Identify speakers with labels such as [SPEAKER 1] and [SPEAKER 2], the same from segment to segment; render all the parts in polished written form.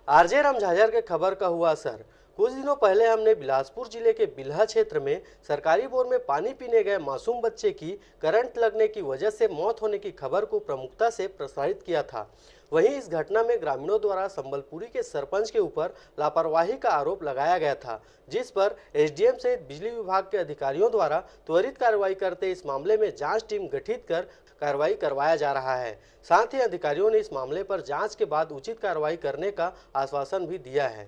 [SPEAKER 1] RJ रामझाझर के खबर का हुआ असर। कुछ दिनों पहले हमने बिलासपुर जिले के बिल्हा क्षेत्र में सरकारी बोर में पानी पीने गए मासूम बच्चे की करंट लगने की वजह से मौत होने की खबर को प्रमुखता से प्रसारित किया था। वहीं इस घटना में ग्रामीणों द्वारा संबलपुरी के सरपंच के ऊपर लापरवाही का आरोप लगाया गया था, जिस पर एसडीएम सहित बिजली विभाग के अधिकारियों द्वारा त्वरित कार्रवाई करते इस मामले में जांच टीम गठित कर कार्रवाई करवाया जा रहा है। साथ ही अधिकारियों ने इस मामले पर जांच के बाद उचित कार्रवाई करने का आश्वासन भी दिया है।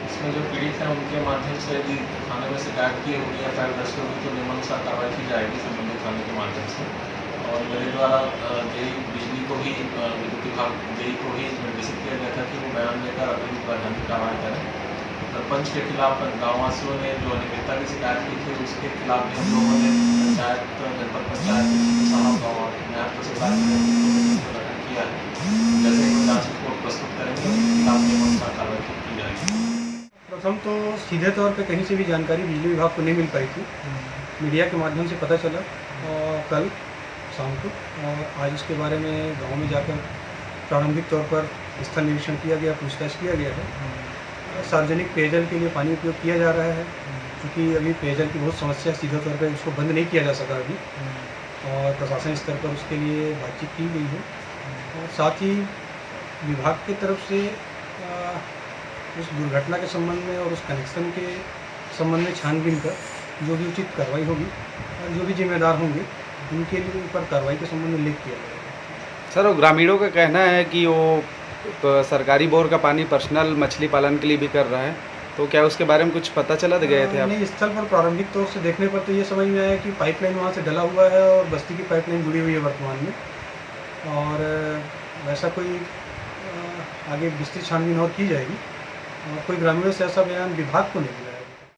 [SPEAKER 2] इसमें जो पीड़ित हैं उनके माध्यम से यदि थाने में शिकायत की होगी या फिर दर्ज होगी तो नियमानुसार कार्रवाई की जाएगी संबंधित थाने के माध्यम से। और मेरे द्वारा जेई बिजली को ही विद्युत विभाग जेई को ही निर्देशित किया गया था कि वो बयान लेकर अग्रिम वैधानिक कार्रवाई करें। सरपंच के खिलाफ गाँववासियों ने जो अनियमितता की शिकायत की थी उसके खिलाफ भी हम लोगों ने पंचायत जनपद पंचायत न्याय तहसीलदार गठन किया है। जैसे ही जांच रिपोर्ट प्रस्तुत करेंगे उनके खिलाफ नियमानुसार कार्रवाई की जाएगी।
[SPEAKER 3] प्रथम तो सीधे तौर पे कहीं से भी जानकारी बिजली विभाग को नहीं मिल पाई थी। मीडिया के माध्यम से पता चला और कल शाम को, और आज उसके बारे में गांव में जाकर प्रारंभिक तौर पर स्थल निरीक्षण किया गया, पूछताछ किया गया है। सार्वजनिक पेयजल के लिए पानी उपयोग किया जा रहा है, क्योंकि अभी पेयजल की बहुत समस्या, सीधे तौर पर उसको बंद नहीं किया जा सका अभी, और प्रशासन स्तर पर उसके लिए बातचीत की गई है। और साथ ही विभाग की तरफ से उस दुर्घटना के संबंध में और उस कनेक्शन के संबंध में छानबीन कर जो भी उचित कार्रवाई होगी और जो भी जिम्मेदार होंगे उनके लिए ऊपर कार्रवाई के संबंध में लिख किया जाएगा।
[SPEAKER 4] सर, वो ग्रामीणों का कहना है कि वो तो सरकारी बोर का पानी पर्सनल मछली पालन के लिए भी कर रहा है, तो क्या उसके बारे में कुछ पता चला गए थे आप?
[SPEAKER 3] नहीं, स्थल पर प्रारंभिक तौर से देखने पर तो ये समझ में आया कि पाइपलाइन वहाँ से डला हुआ है और बस्ती की पाइपलाइन जुड़ी हुई है वर्तमान में, और वैसा कोई आगे विस्तृत छानबीन और की जाएगी। और कोई ग्रामीणों से ऐसा बयान विभाग को नहीं मिला है।